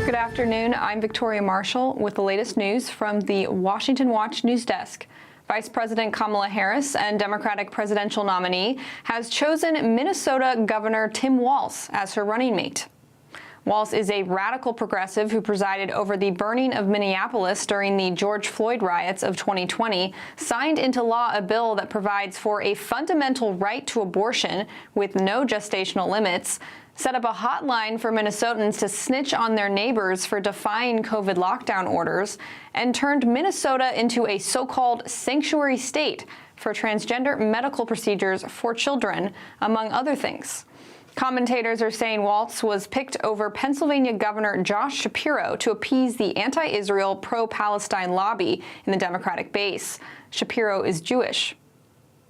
Good afternoon. I'm Victoria Marshall with the latest news from the Washington Watch News Desk. Vice President Kamala Harris and Democratic presidential nominee has chosen Minnesota Governor Tim Walz as her running mate. Walz is a radical progressive who presided over the burning of Minneapolis during the George Floyd riots of 2020, signed into law a bill that provides for a fundamental right to abortion with no gestational limits, set up a hotline for Minnesotans to snitch on their neighbors for defying COVID lockdown orders, and turned Minnesota into a so-called sanctuary state for transgender medical procedures for children, among other things. Commentators are saying Walz was picked over Pennsylvania Governor Josh Shapiro to appease the anti-Israel, pro-Palestine lobby in the Democratic base. Shapiro is Jewish.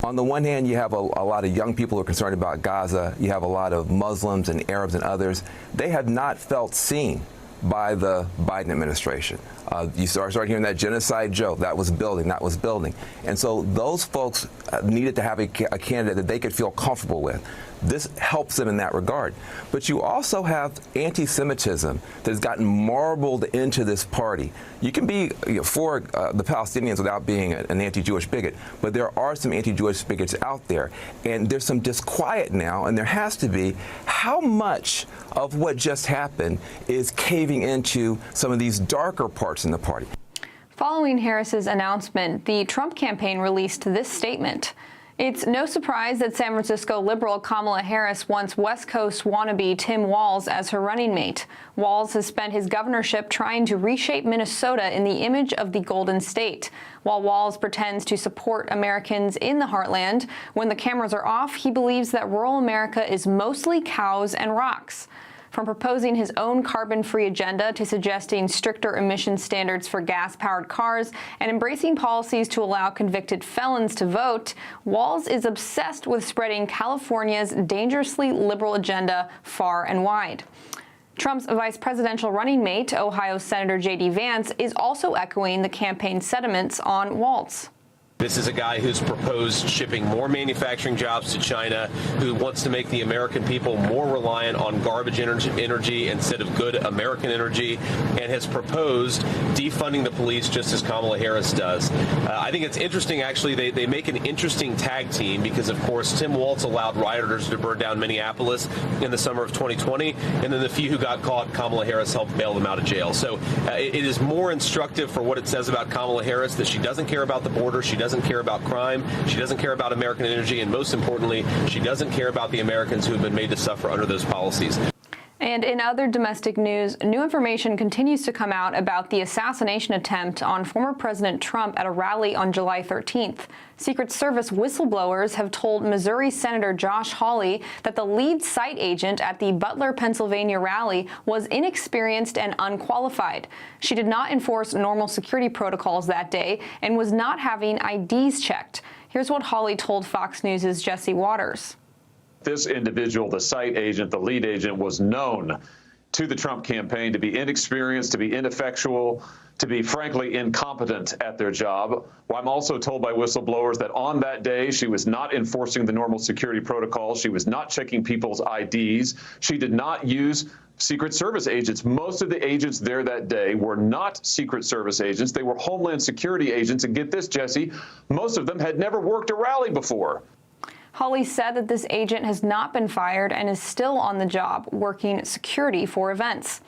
On the one hand, you have a lot of young people who are concerned about Gaza. You have a lot of Muslims and Arabs and others. They have not felt seen by the Biden administration. You start hearing that genocide joke. That was building. And so those folks needed to have a candidate that they could feel comfortable with. This helps them in that regard. But you also have anti-Semitism that has gotten marbled into this party. You can be for the Palestinians without being an anti-Jewish bigot, but there are some anti-Jewish bigots out there. And there's some disquiet now, and there has to be. How much of what just happened is caving into some of these darker parts in the party? Following Harris's announcement, the Trump campaign released this statement. It's no surprise that San Francisco liberal Kamala Harris wants West Coast wannabe Tim Walz as her running mate. Walz has spent his governorship trying to reshape Minnesota in the image of the Golden State. While Walz pretends to support Americans in the heartland, when the cameras are off, he believes that rural America is mostly cows and rocks. From proposing his own carbon-free agenda to suggesting stricter emission standards for gas-powered cars and embracing policies to allow convicted felons to vote, Walz is obsessed with spreading California's dangerously liberal agenda far and wide. Trump's vice presidential running mate, Ohio Senator J.D. Vance, is also echoing the campaign sentiments on Walz. This is a guy who's proposed shipping more manufacturing jobs to China, who wants to make the American people more reliant on garbage energy instead of good American energy, and has proposed defunding the police just as Kamala Harris does. I think it's interesting, actually. They make an interesting tag team because, of course, Tim Walz allowed rioters to burn down Minneapolis in the summer of 2020, and then the few who got caught, Kamala Harris helped bail them out of jail. So it is more instructive for what it says about Kamala Harris that she doesn't care about the border, she doesn't care about crime, she doesn't care about American energy, and most importantly, she doesn't care about the Americans who have been made to suffer under those policies. And in other domestic news, new information continues to come out about the assassination attempt on former President Trump at a rally on July 13th. Secret Service whistleblowers have told Missouri Senator Josh Hawley that the lead site agent at the Butler, Pennsylvania rally was inexperienced and unqualified. She did not enforce normal security protocols that day and was not having IDs checked. Here's what Hawley told Fox News' Jesse Waters. This individual, the site agent, the lead agent, was known to the Trump campaign to be inexperienced, to be ineffectual, to be, frankly, incompetent at their job. Well, I'm also told by whistleblowers that on that day, she was not enforcing the normal security protocols. She was not checking people's IDs. She did not use Secret Service agents. Most of the agents there that day were not Secret Service agents. They were Homeland Security agents. And get this, Jesse, most of them had never worked a rally before. Hawley said that this agent has not been fired and is still on the job working security for events.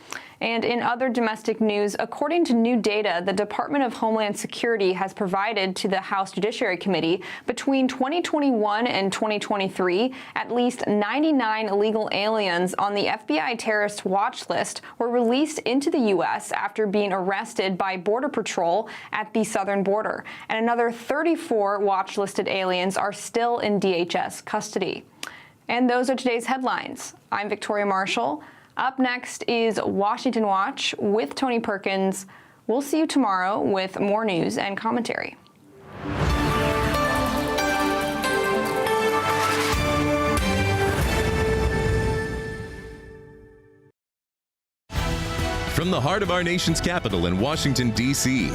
And in other domestic news, according to new data the Department of Homeland Security has provided to the House Judiciary Committee, between 2021 and 2023, at least 99 illegal aliens on the FBI terrorist watch list were released into the U.S. after being arrested by Border Patrol at the southern border. And another 34 watch-listed aliens are still in DHS custody. And those are today's headlines. I'm Victoria Marshall. Up next is Washington Watch with Tony Perkins. We'll see you tomorrow with more news and commentary. From the heart of our nation's capital in Washington, D.C.,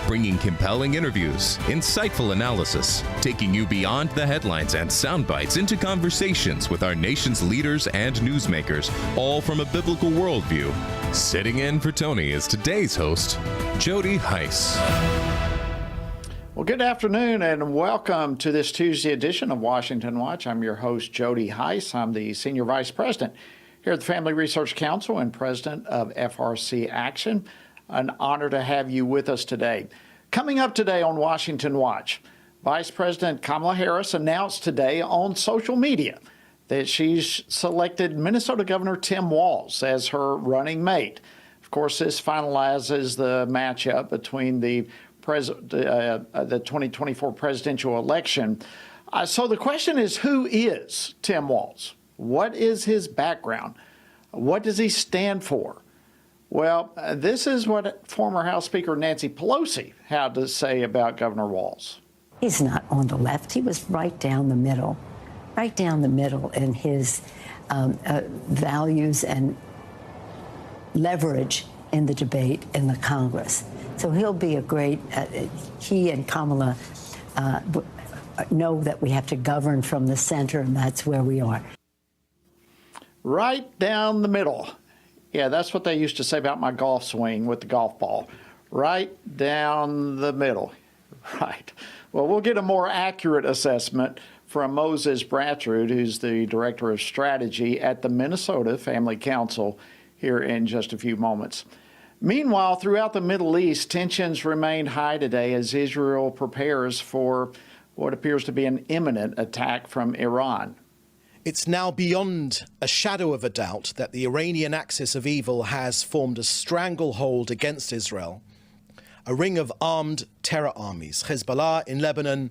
bringing compelling interviews, insightful analysis, taking you beyond the headlines and sound bites into conversations with our nation's leaders and newsmakers, all from a biblical worldview. Sitting in for Tony is today's host, Jody Heiss. Well, good afternoon and welcome to this Tuesday edition of Washington Watch. I'm your host, Jody Heiss. I'm the Senior Vice President here at the Family Research Council and President of FRC Action. An honor to have you with us today. Coming up today on Washington Watch, Vice President Kamala Harris announced today on social media that she's selected Minnesota Governor Tim Walz as her running mate. Of course, this finalizes the matchup between the 2024 presidential election. So the question is, who is Tim Walz? What is his background? What does he stand for? Well, this is what former House Speaker Nancy Pelosi had to say about Governor Walz. He's not on the left. He was right down the middle in his values and leverage in the debate in the Congress. So he'll be a great, he and Kamala know that we have to govern from the center, and that's where we are. Right down the middle. Yeah, that's what they used to say about my golf swing with the golf ball. Right down the middle. Right. Well, we'll get a more accurate assessment from Moses Bratrud, who's the Director of Strategy at the Minnesota Family Council, here in just a few moments. Meanwhile, throughout the Middle East, tensions remain high today as Israel prepares for what appears to be an imminent attack from Iran. It's now beyond a shadow of a doubt that the Iranian axis of evil has formed a stranglehold against Israel. A ring of armed terror armies, Hezbollah in Lebanon,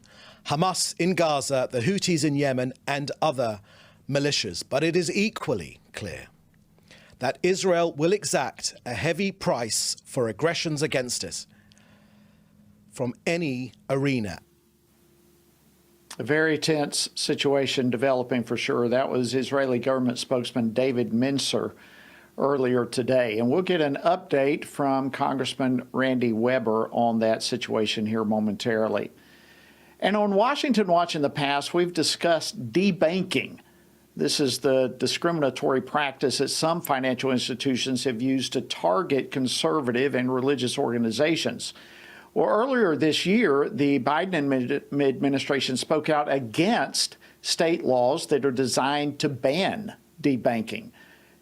Hamas in Gaza, the Houthis in Yemen, and other militias. But it is equally clear that Israel will exact a heavy price for aggressions against it from any arena. A very tense situation developing for sure. That was Israeli government spokesman David Mincer earlier today. And we'll get an update from Congressman Randy Weber on that situation here momentarily. And on Washington Watch in the past, we've discussed debanking. This is the discriminatory practice that some financial institutions have used to target conservative and religious organizations. Well, earlier this year, the Biden administration spoke out against state laws that are designed to ban debanking.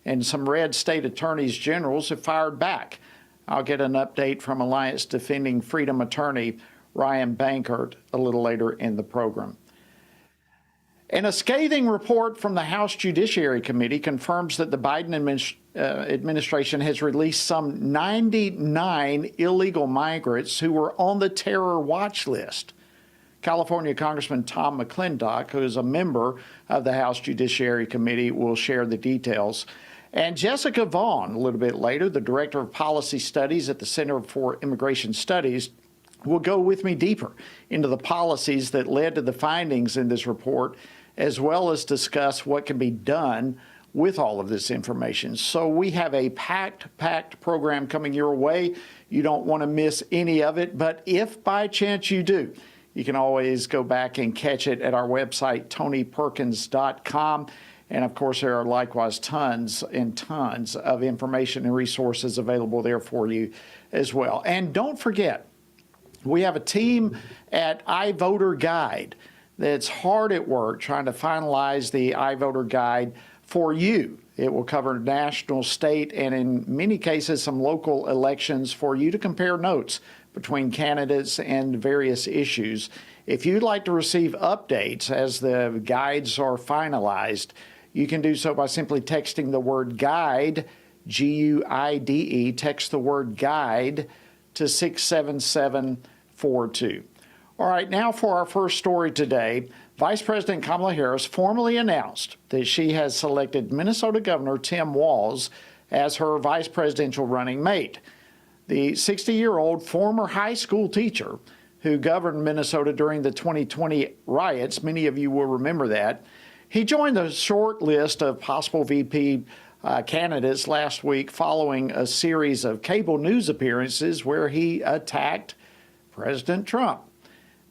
And some red state attorneys generals have fired back. I'll get an update from Alliance Defending Freedom attorney Ryan Bankert a little later in the program. And a scathing report from the House Judiciary Committee confirms that the Biden administration has released some 99 illegal migrants who were on the terror watch list. California Congressman Tom McClintock, who is a member of the House Judiciary Committee, will share the details. And Jessica Vaughn, a little bit later, the Director of Policy Studies at the Center for Immigration Studies, will go with me deeper into the policies that led to the findings in this report, as well as discuss what can be done with all of this information. So we have a packed program coming your way. You don't want to miss any of it, but if by chance you do, you can always go back and catch it at our website, tonyperkins.com. And of course, there are likewise tons and tons of information and resources available there for you as well. And don't forget, we have a team at iVoter Guide that's hard at work trying to finalize the iVoter Guide for you. It will cover national, state, and in many cases, some local elections for you to compare notes between candidates and various issues. If you'd like to receive updates as the guides are finalized, you can do so by simply texting the word GUIDE, G-U-I-D-E, text the word GUIDE to 67742. All right, now for our first story today. Vice President Kamala Harris formally announced that she has selected Minnesota Governor Tim Walz as her vice presidential running mate. The 60-year-old former high school teacher who governed Minnesota during the 2020 riots, many of you will remember that, he joined the short list of possible VP candidates last week following a series of cable news appearances where he attacked President Trump.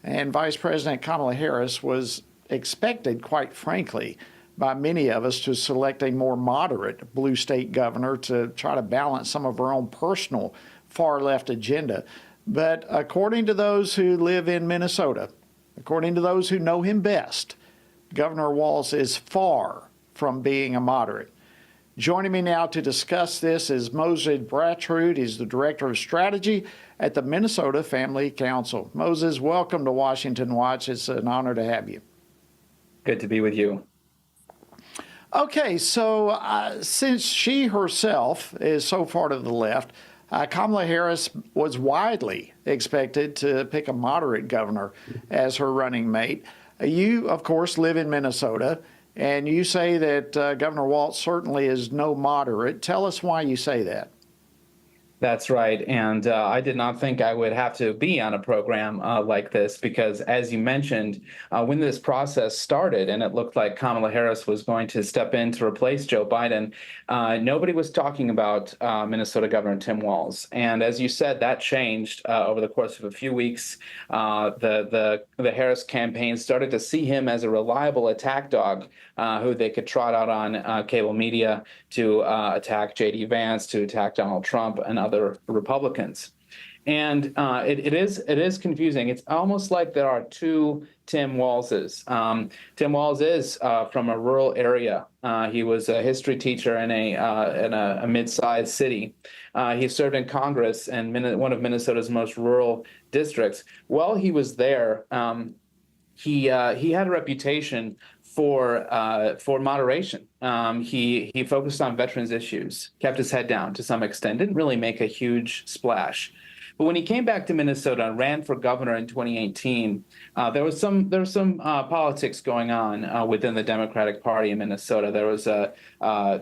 And Vice President Kamala Harris was expected, quite frankly, by many of us to select a more moderate blue state governor to try to balance some of our own personal far left agenda. But according to those who live in Minnesota, according to those who know him best, Governor Walz is far from being a moderate. Joining me now to discuss this is Moses Bratrud. He's the Director of Strategy at the Minnesota Family Council. Moses, welcome to Washington Watch. It's an honor to have you. Good to be with you. Okay, so since she herself is so far to the left, Kamala Harris was widely expected to pick a moderate governor as her running mate. You, of course, live in Minnesota, and you say that Governor Walz certainly is no moderate. Tell us why you say that. That's right. And I did not think I would have to be on a program like this because, as you mentioned, when this process started and it looked like Kamala Harris was going to step in to replace Joe Biden, nobody was talking about Minnesota Governor Tim Walz. And as you said, that changed over the course of a few weeks. The Harris campaign started to see him as a reliable attack dog who they could trot out on cable media to attack J.D. Vance, to attack Donald Trump and other Republicans. And it is confusing. It's almost like there are two Tim Walzes. Tim Walz is from a rural area. He was a history teacher in a mid-sized city. He served in Congress in one of Minnesota's most rural districts. While he was there, he had a reputation for moderation. He focused on veterans issues, kept his head down to some extent, didn't really make a huge splash. But when he came back to Minnesota and ran for governor in 2018, there was some politics going on within the Democratic Party in Minnesota.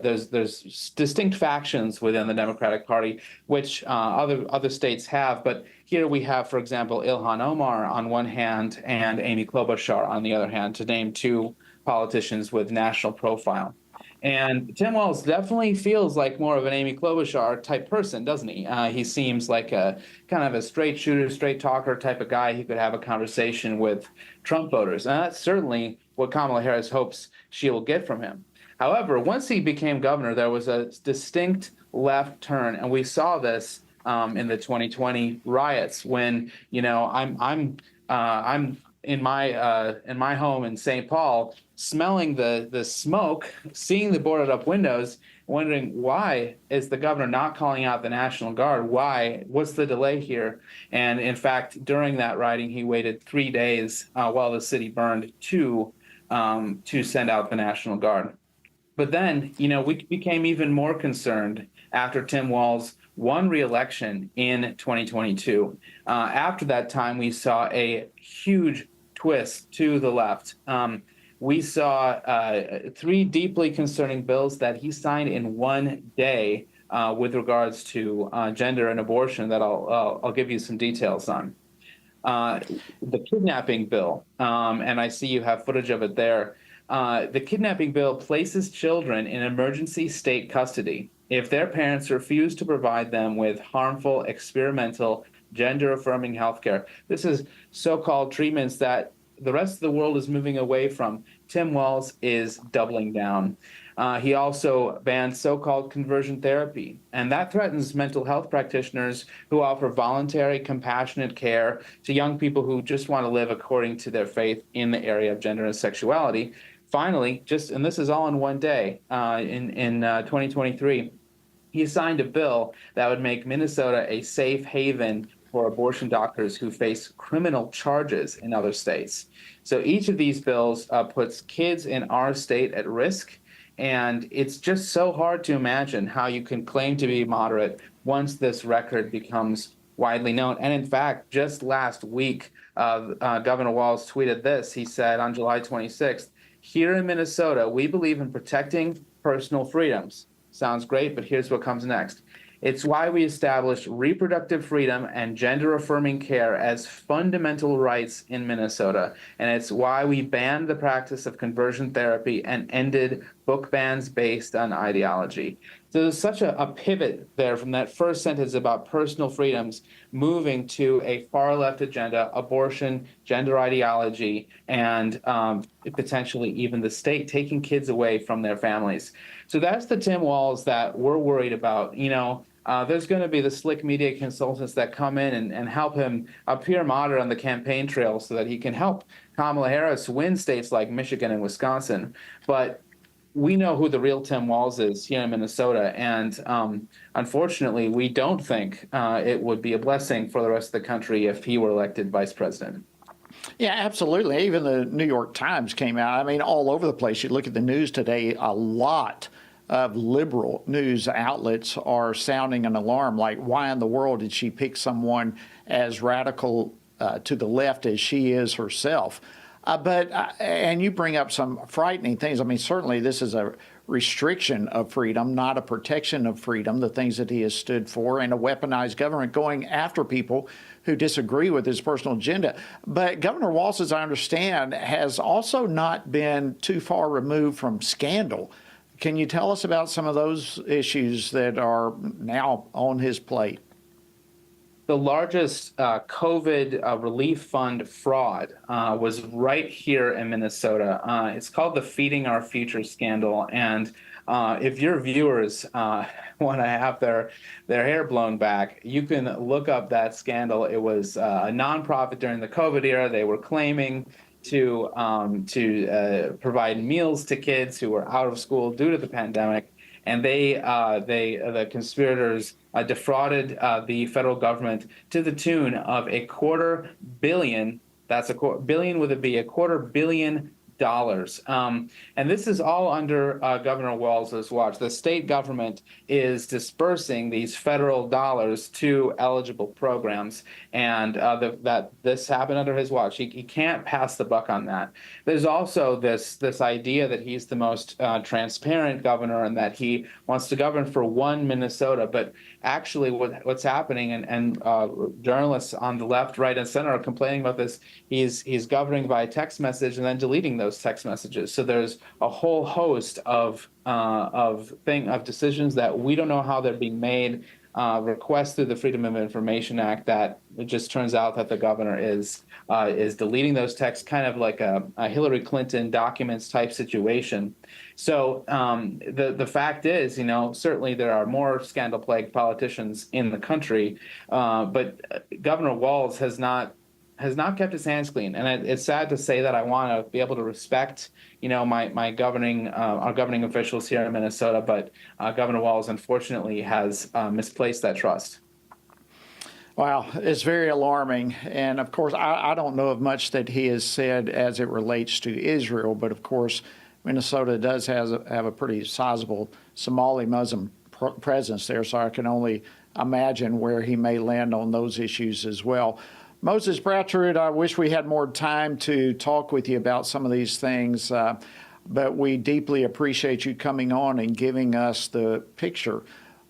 There's distinct factions within the Democratic Party, which other states have. But here we have, for example, Ilhan Omar on one hand and Amy Klobuchar on the other hand, to name two politicians with national profile. And Tim Walz definitely feels like more of an Amy Klobuchar type person, doesn't he? He seems like a kind of a straight shooter, straight talker type of guy who could have a conversation with Trump voters. And that's certainly what Kamala Harris hopes she will get from him. However, once he became governor, there was a distinct left turn, and we saw this in the 2020 riots when, I'm in my home in St. Paul, smelling the smoke, seeing the boarded up windows, wondering why is the governor not calling out the National Guard? Why? What's the delay here? And in fact, during that rioting, he waited 3 days while the city burned to send out the National Guard. But then, we became even more concerned after Tim Walz won re-election in 2022. After that time, we saw a huge twist to the left. We saw 3 deeply concerning bills that he signed in one day with regards to gender and abortion that I'll give you some details on. The kidnapping bill, and I see you have footage of it there. The kidnapping bill places children in emergency state custody if their parents refuse to provide them with harmful, experimental, gender-affirming healthcare. This is so-called treatments that the rest of the world is moving away from. Tim Walz is doubling down. He also banned so-called conversion therapy, and that threatens mental health practitioners who offer voluntary, compassionate care to young people who just want to live according to their faith in the area of gender and sexuality. Finally, and this is all in one day, in 2023, he signed a bill that would make Minnesota a safe haven for abortion doctors who face criminal charges in other states. So each of these bills puts kids in our state at risk, and it's just so hard to imagine how you can claim to be moderate once this record becomes widely known. And in fact, just last week, Governor Walz tweeted this. He said on July 26th, "Here in Minnesota, we believe in protecting personal freedoms." Sounds great, but here's what comes next. "It's why we established reproductive freedom and gender-affirming care as fundamental rights in Minnesota. And it's why we banned the practice of conversion therapy and ended book bans based on ideology." So there's such a pivot there from that first sentence about personal freedoms moving to a far left agenda, abortion, gender ideology, and potentially even the state taking kids away from their families. So that's the Tim Walz that we're worried about. There's going to be the slick media consultants that come in and help him appear moderate on the campaign trail so that he can help Kamala Harris win states like Michigan and Wisconsin. But we know who the real Tim Walz is here in Minnesota, and unfortunately, we don't think it would be a blessing for the rest of the country if he were elected vice president. Yeah, absolutely. Even the New York Times came out. I mean, all over the place. You look at the news today, a lot of liberal news outlets are sounding an alarm, like, why in the world did she pick someone as radical to the left as she is herself? And you bring up some frightening things. I mean, certainly this is a restriction of freedom, not a protection of freedom, the things that he has stood for, and a weaponized government going after people who disagree with his personal agenda. But Governor Walz, as I understand, has also not been too far removed from scandal. Can you tell us about some of those issues that are now on his plate? The largest COVID relief fund fraud was right here in Minnesota. It's called the Feeding Our Future scandal. And if your viewers want to have their hair blown back, you can look up that scandal. It was a nonprofit during the COVID era. They were claiming to provide meals to kids who were out of school due to the pandemic. And the conspirators defrauded the federal government to the tune of $250 million. That's billion with a B, $250 million. And this is all under Governor Walz's watch. The state government is dispersing these federal dollars to eligible programs, and this happened under his watch. He can't pass the buck on that. There's also this idea that he's the most transparent governor and that he wants to govern for one Minnesota, but actually what's happening, and journalists on the left, right, and center are complaining about this, he's governing by text message and then deleting those text messages. So there's a whole host of decisions that we don't know how they're being made, requests through the Freedom of Information Act that it just turns out that the governor is deleting those texts, kind of like a Hillary Clinton documents type situation. So the fact is, certainly there are more scandal-plagued politicians in the country, but Governor Walz has not kept his hands clean, and it's sad to say that. I want to be able to respect, our governing officials here in Minnesota, but Governor Walz unfortunately has misplaced that trust. Wow, it's very alarming. And of course, I don't know of much that he has said as it relates to Israel, but of course, Minnesota does have a pretty sizable Somali Muslim presence there, so I can only imagine where he may land on those issues as well. Moses Bratrud, I wish we had more time to talk with you about some of these things, but we deeply appreciate you coming on and giving us the picture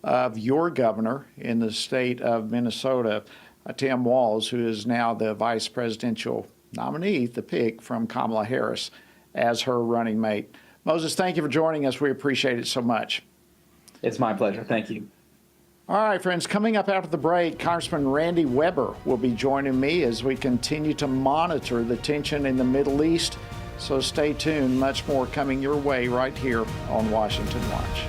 of your governor in the state of Minnesota, Tim Walz, who is now the vice presidential nominee, the pick from Kamala Harris as her running mate. Moses, thank you for joining us. We appreciate it so much. It's my pleasure. Thank you. All right, friends, coming up after the break, Congressman Randy Weber will be joining me as we continue to monitor the tension in the Middle East. So stay tuned. Much more coming your way right here on Washington Watch.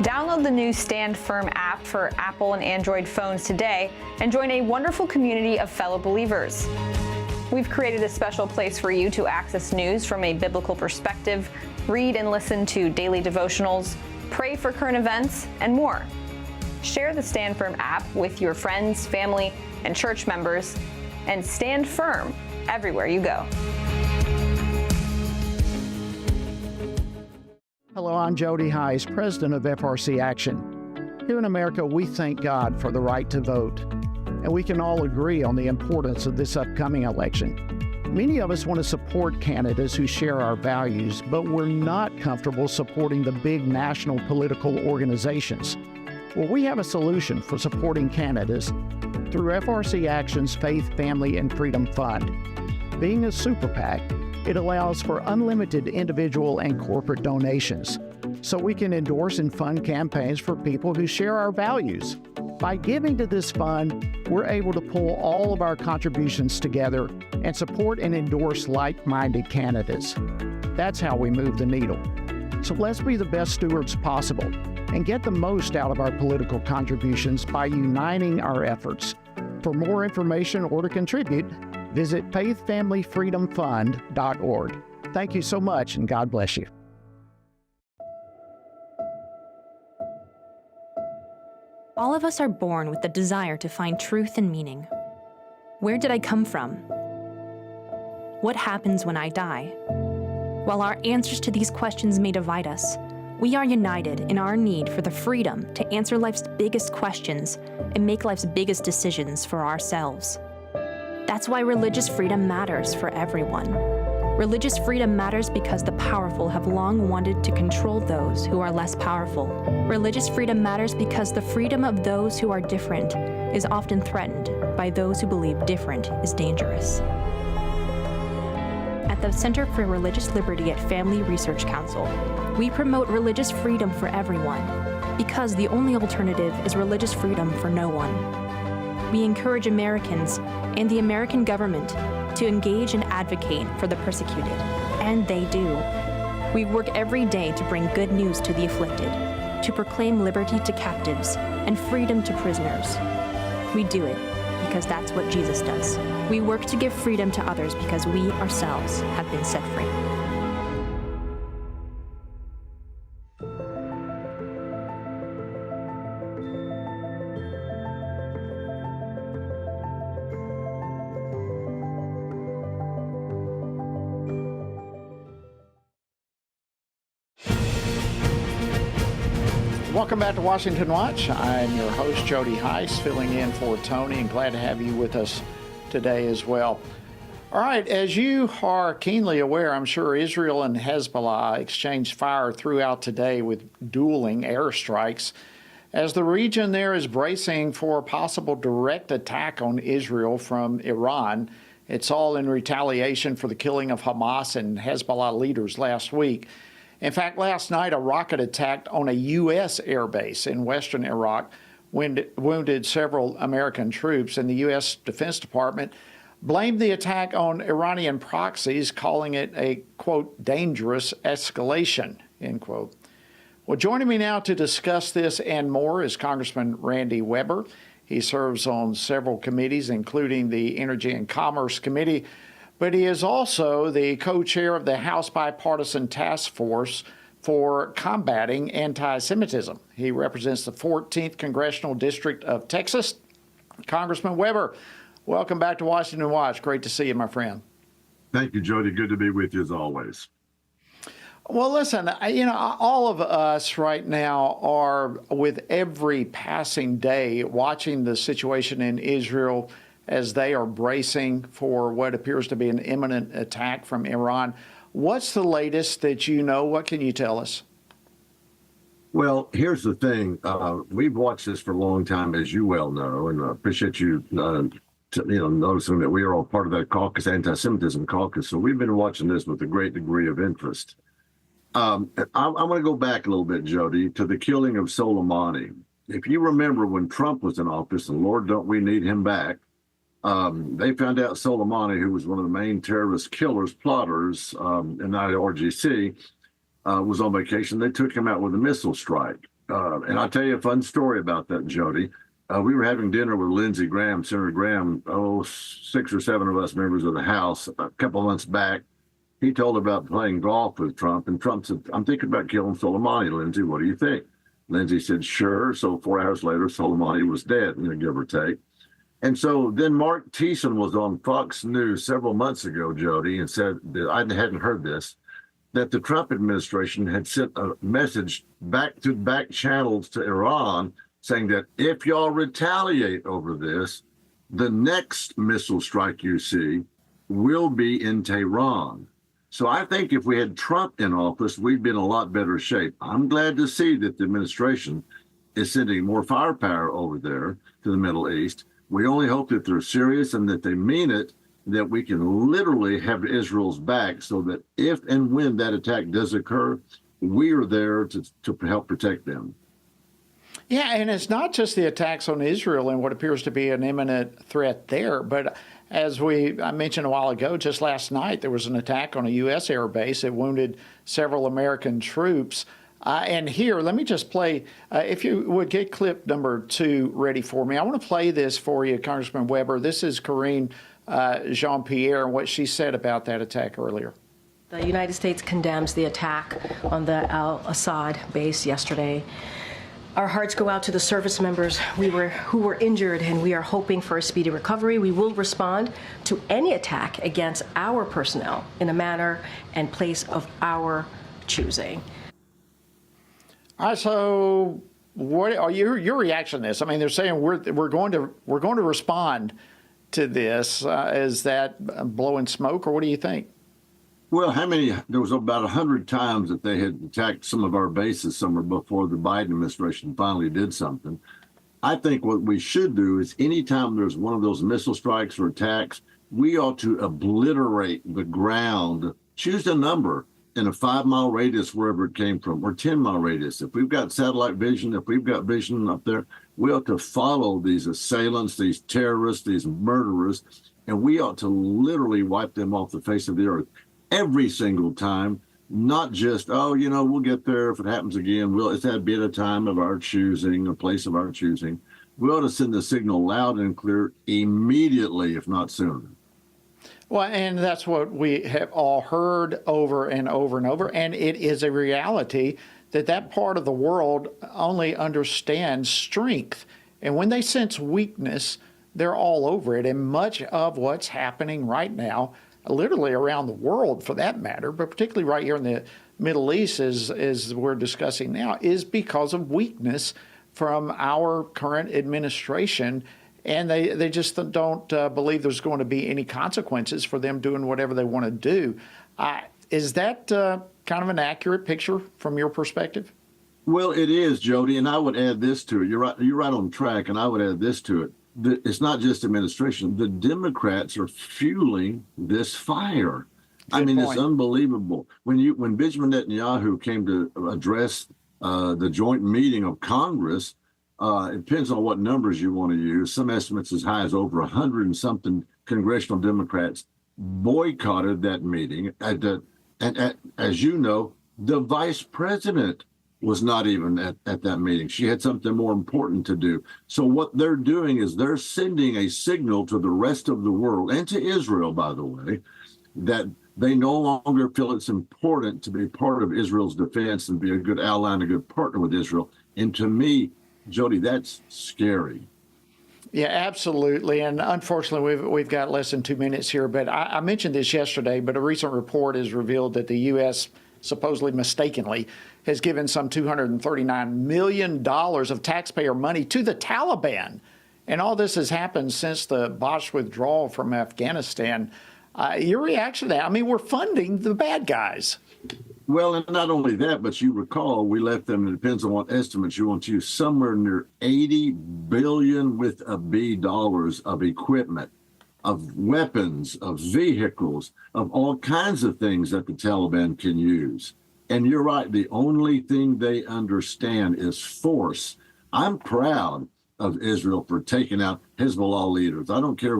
Download the new Stand Firm app for Apple and Android phones today and join a wonderful community of fellow believers. We've created a special place for you to access news from a biblical perspective, read and listen to daily devotionals, pray for current events, and more. Share the Stand Firm app with your friends, family, and church members, and stand firm everywhere you go. Hello, I'm Jody Heiss, president of FRC Action. Here in America, we thank God for the right to vote, and we can all agree on the importance of this upcoming election. Many of us want to support candidates who share our values, but we're not comfortable supporting the big national political organizations. Well, we have a solution for supporting candidates through FRC Action's Faith, Family, and Freedom Fund. Being a super PAC, It allows for unlimited individual and corporate donations, so we can endorse and fund campaigns for people who share our values. By giving to this fund, we're able to pull all of our contributions together and support and endorse like-minded candidates. That's how we move the needle. So let's be the best stewards possible and get the most out of our political contributions by uniting our efforts. For more information or to contribute, visit faithfamilyfreedomfund.org. Thank you so much, and God bless you. All of us are born with the desire to find truth and meaning. Where did I come from? What happens when I die? While our answers to these questions may divide us, we are united in our need for the freedom to answer life's biggest questions and make life's biggest decisions for ourselves. That's why religious freedom matters for everyone. Religious freedom matters because the powerful have long wanted to control those who are less powerful. Religious freedom matters because the freedom of those who are different is often threatened by those who believe different is dangerous. At the Center for Religious Liberty at Family Research Council, we promote religious freedom for everyone because the only alternative is religious freedom for no one. We encourage Americans and the American government to engage and advocate for the persecuted, and they do. We work every day to bring good news to the afflicted, to proclaim liberty to captives and freedom to prisoners. We do it because that's what Jesus does. We work to give freedom to others because we ourselves have been set free. Welcome back to Washington Watch. I'm your host, Jody Heiss, filling in for Tony, and glad to have you with us today as well. All right, as you are keenly aware, I'm sure Israel and Hezbollah exchanged fire throughout today with dueling airstrikes as the region there is bracing for a possible direct attack on Israel from Iran. It's all in retaliation for the killing of Hamas and Hezbollah leaders last week. In fact, last night, a rocket attack on a U.S. airbase in western Iraq wounded several American troops, and the U.S. Defense Department blamed the attack on Iranian proxies, calling it a, quote, dangerous escalation, end quote. Well, joining me now to discuss this and more is Congressman Randy Weber. He serves on several committees, including the Energy and Commerce Committee, but he is also the co-chair of the House Bipartisan Task Force for Combating Anti-Semitism. He represents the 14th Congressional District of Texas. Congressman Weber, welcome back to Washington Watch. Great to see you, my friend. Thank you, Jody. Good to be with you as always. Well, listen, all of us right now are, with every passing day, watching the situation in Israel as they are bracing for what appears to be an imminent attack from Iran. What's the latest that you know? What can you tell us? Well, here's the thing. We've watched this for a long time, as you well know, and I appreciate you, noticing that we are all part of that caucus, anti-Semitism caucus. So we've been watching this with a great degree of interest. I'm going to go back a little bit, Jody, to the killing of Soleimani. If you remember when Trump was in office, and Lord, don't we need him back, they found out Soleimani, who was one of the main terrorist killers, plotters in the RGC, was on vacation. They took him out with a missile strike. And I'll tell you a fun story about that, Jody. We were having dinner with Lindsey Graham, Senator Graham, 6 or 7 of us members of the House, a couple of months back. He told about playing golf with Trump, and Trump said, I'm thinking about killing Soleimani, Lindsey. What do you think? Lindsey said, sure. So 4 hours later, Soleimani was dead, give or take. And so then Mark Thiessen was on Fox News several months ago, Jody, and said that I hadn't heard this, that the Trump administration had sent a message back channels to Iran saying that if y'all retaliate over this, the next missile strike you see will be in Tehran. So I think if we had Trump in office, we'd be in a lot better shape. I'm glad to see that the administration is sending more firepower over there to the Middle East. We only hope that they're serious and that they mean it that we can literally have Israel's back so that if and when that attack does occur, we are there to help protect them. Yeah, and it's not just the attacks on Israel and what appears to be an imminent threat there, but as I mentioned a while ago, just last night, there was an attack on a U.S. air base that wounded several American troops. And here, let me just play, if you would get clip number 2 ready for me. I want to play this for you, Congressman Weber. This is Karine Jean-Pierre and what she said about that attack earlier. The United States condemns the attack on the al-Assad base yesterday. Our hearts go out to the service members who were injured, and we are hoping for a speedy recovery. We will respond to any attack against our personnel in a manner and place of our choosing. All right, so what are your reaction to this? I mean, they're saying we're going to respond to this. Is that blowing smoke, or what do you think? Well, there was about 100 times that they had attacked some of our bases somewhere before the Biden administration finally did something. I think what we should do is anytime there's one of those missile strikes or attacks, we ought to obliterate the ground, choose a number in a 5-mile radius wherever it came from, or 10-mile radius. If we've got satellite vision, if we've got vision up there, we ought to follow these assailants, these terrorists, these murderers, and we ought to literally wipe them off the face of the earth. Every single time, not just, we'll get there if it happens again. It's had to be at a time of our choosing, a place of our choosing. We ought to send the signal loud and clear immediately, if not sooner. Well, and that's what we have all heard over and over and over. And it is a reality that part of the world only understands strength. And when they sense weakness, they're all over it. And much of what's happening right now, literally around the world for that matter, but particularly right here in the Middle East, as we're discussing now, is because of weakness from our current administration. And they just don't believe there's going to be any consequences for them doing whatever they want to do. Is that kind of an accurate picture from your perspective? Well, it is, Jody, and I would add this to it. You're right on track, and I would add this to it. It's not just administration. The Democrats are fueling this fire. Good point. It's unbelievable. When Benjamin Netanyahu came to address the joint meeting of Congress, it depends on what numbers you want to use. Some estimates as high as over 100 and something congressional Democrats boycotted that meeting. And as you know, the vice president was not even at that meeting. She had something more important to do. So what they're doing is they're sending a signal to the rest of the world, and to Israel, by the way, that they no longer feel it's important to be part of Israel's defense and be a good ally and a good partner with Israel. And to me, Jody, that's scary. Yeah, absolutely. And unfortunately, we've got less than 2 minutes here. But I mentioned this yesterday, but a recent report has revealed that the U.S. supposedly mistakenly has given some $239 million of taxpayer money to the Taliban. And all this has happened since the botched withdrawal from Afghanistan. Your reaction to that? I mean, we're funding the bad guys. Well, and not only that, but you recall we left them, it depends on what estimates you want to use, somewhere near $80 billion with a B dollars of equipment, of weapons, of vehicles, of all kinds of things that the Taliban can use. And you're right, the only thing they understand is force. I'm proud of Israel for taking out Hezbollah leaders. I don't care.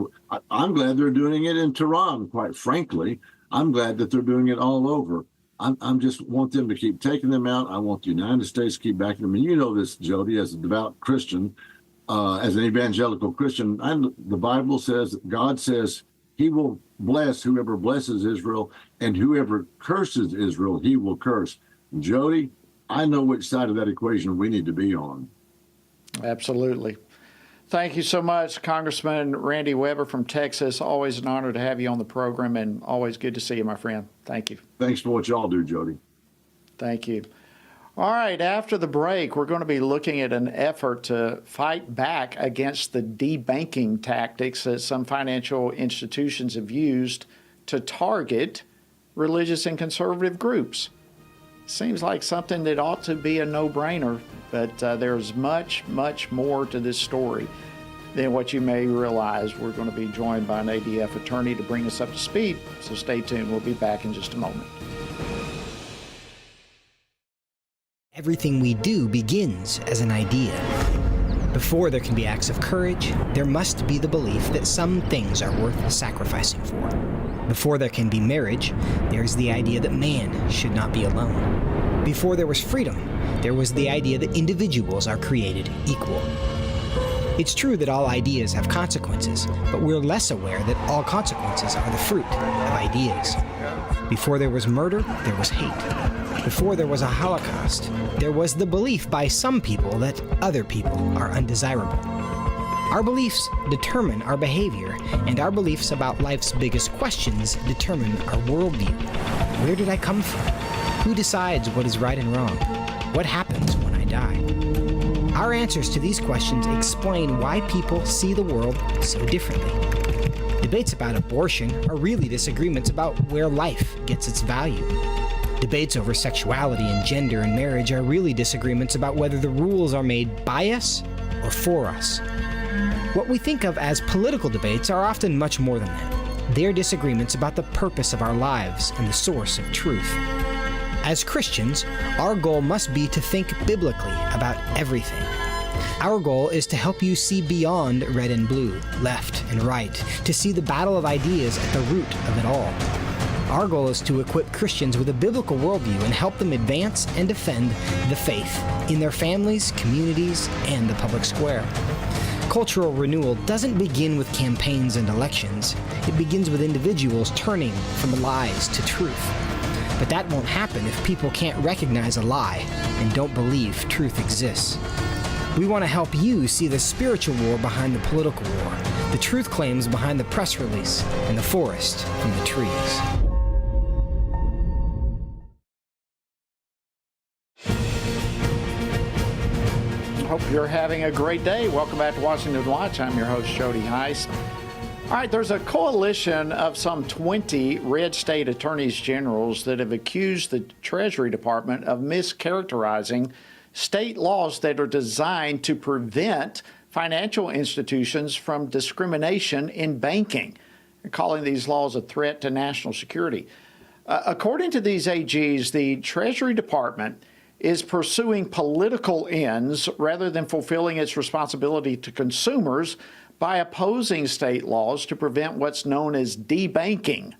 I'm glad they're doing it in Tehran, quite frankly. I'm glad that they're doing it all over. I'm just want them to keep taking them out. I want the United States to keep backing them. And you know this, Jody, as a devout Christian, as an evangelical Christian, the Bible says, God says he will bless whoever blesses Israel, and whoever curses Israel, he will curse. Jody, I know which side of that equation we need to be on. Absolutely. Thank you so much, Congressman Randy Weber from Texas. Always an honor to have you on the program, and always good to see you, my friend. Thank you. Thanks for what y'all do, Jody. Thank you. All right, after the break, we're going to be looking at an effort to fight back against the debanking tactics that some financial institutions have used to target religious and conservative groups. Seems like something that ought to be a no-brainer, but there's much, much more to this story. then what you may realize, we're going to be joined by an ADF attorney to bring us up to speed. So stay tuned. We'll be back in just a moment. Everything we do begins as an idea. Before there can be acts of courage, there must be the belief that some things are worth sacrificing for. Before there can be marriage, there's the idea that man should not be alone. Before there was freedom, there was the idea that individuals are created equal. It's true that all ideas have consequences, but we're less aware that all consequences are the fruit of ideas. Before there was murder, there was hate. Before there was a Holocaust, there was the belief by some people that other people are undesirable. Our beliefs determine our behavior, and our beliefs about life's biggest questions determine our worldview. Where did I come from? Who decides what is right and wrong? What happens when I die? Our answers to these questions explain why people see the world so differently. Debates about abortion are really disagreements about where life gets its value. Debates over sexuality and gender and marriage are really disagreements about whether the rules are made by us or for us. What we think of as political debates are often much more than that. They're disagreements about the purpose of our lives and the source of truth. As Christians, our goal must be to think biblically about everything. Our goal is to help you see beyond red and blue, left and right, to see the battle of ideas at the root of it all. Our goal is to equip Christians with a biblical worldview and help them advance and defend the faith in their families, communities, and the public square. Cultural renewal doesn't begin with campaigns and elections. It begins with individuals turning from lies to truth. But that won't happen if people can't recognize a lie and don't believe truth exists. We want to help you see the spiritual war behind the political war, the truth claims behind the press release, and the forest from the trees. Hope you're having a great day. Welcome back to Washington Watch. I'm your host, Jody Heiss. All right, there's a coalition of some 20 red state attorneys generals that have accused the Treasury Department of mischaracterizing state laws that are designed to prevent financial institutions from discrimination in banking. They're calling these laws a threat to national security. According to these AGs, the Treasury Department is pursuing political ends rather than fulfilling its responsibility to consumers by opposing state laws to prevent what's known as debanking.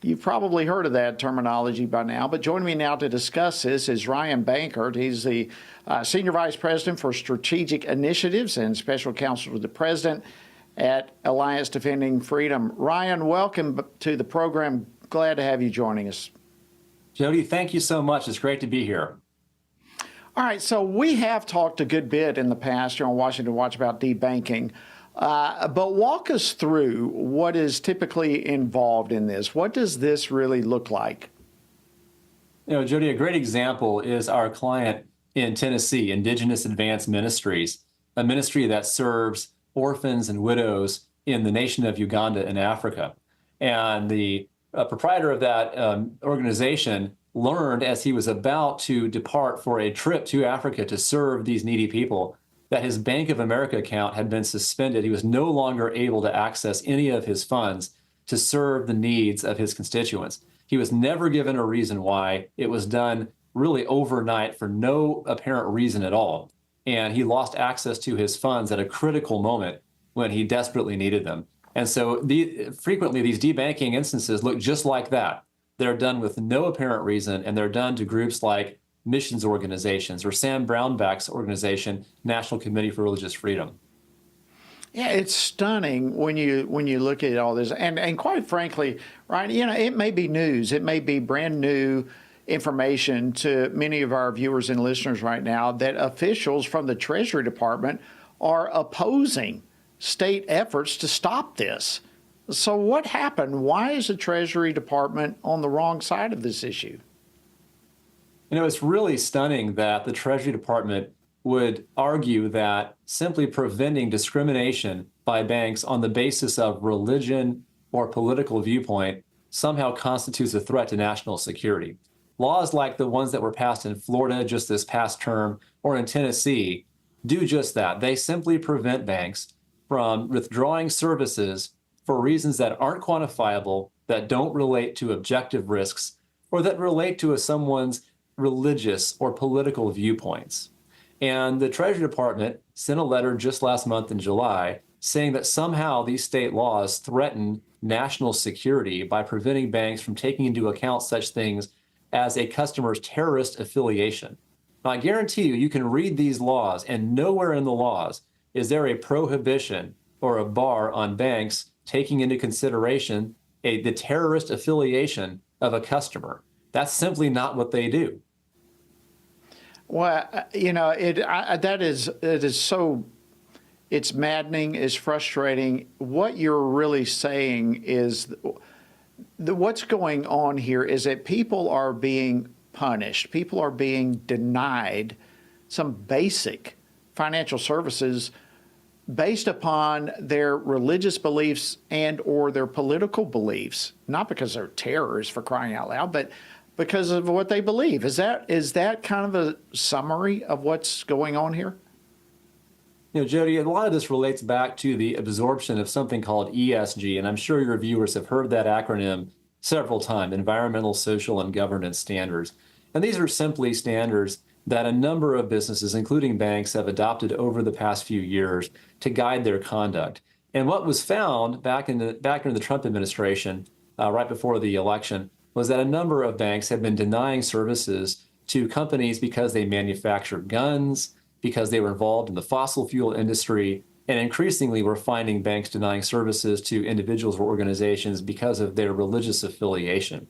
You've probably heard of that terminology by now, but joining me now to discuss this is Ryan Bankert. He's the Senior Vice President for Strategic Initiatives and Special Counsel to the President at Alliance Defending Freedom. Ryan, welcome to the program. Glad to have you joining us. Jody, thank you so much. It's great to be here. All right, so we have talked a good bit in the past here on Washington Watch about debanking, but walk us through what is typically involved in this. What does this really look like? You know, Jody, a great example is our client in Tennessee, Indigenous Advanced Ministries, a ministry that serves orphans and widows in the nation of Uganda in Africa. And the proprietor of that organization learned as he was about to depart for a trip to Africa to serve these needy people that his Bank of America account had been suspended. He was no longer able to access any of his funds to serve the needs of his constituents. He was never given a reason why. It was done really overnight for no apparent reason at all. And he lost access to his funds at a critical moment when he desperately needed them. And so frequently these debanking instances look just like that. They're done with no apparent reason, and they're done to groups like missions organizations or Sam Brownback's organization, National Committee for Religious Freedom. Yeah, it's stunning when you look at all this, and quite frankly, Ryan, you know, it may be news, it may be brand new information to many of our viewers and listeners right now that officials from the Treasury Department are opposing state efforts to stop this. So what happened? Why is the Treasury Department on the wrong side of this issue? You know, it's really stunning that the Treasury Department would argue that simply preventing discrimination by banks on the basis of religion or political viewpoint somehow constitutes a threat to national security. Laws like the ones that were passed in Florida just this past term or in Tennessee do just that. They simply prevent banks from withdrawing services for reasons that aren't quantifiable, that don't relate to objective risks, or that relate to someone's religious or political viewpoints. And the Treasury Department sent a letter just last month in July saying that somehow these state laws threaten national security by preventing banks from taking into account such things as a customer's terrorist affiliation. Now, I guarantee you can read these laws, and nowhere in the laws is there a prohibition or a bar on banks taking into consideration the terrorist affiliation of a customer. That's simply not what they do. Well, it's maddening, it's frustrating. What you're really saying is what's going on here is that people are being punished. People are being denied some basic financial services based upon their religious beliefs and or their political beliefs, not because they're terrorists, for crying out loud, but because of what they believe. Is that kind of a summary of what's going on here? Jody, a lot of this relates back to the absorption of something called ESG, and I'm sure your viewers have heard that acronym several times, environmental, social, and governance standards. And these are simply standards that a number of businesses, including banks, have adopted over the past few years to guide their conduct. And what was found back in the Trump administration, right before the election, was that a number of banks had been denying services to companies because they manufactured guns, because they were involved in the fossil fuel industry, and increasingly we're finding banks denying services to individuals or organizations because of their religious affiliation.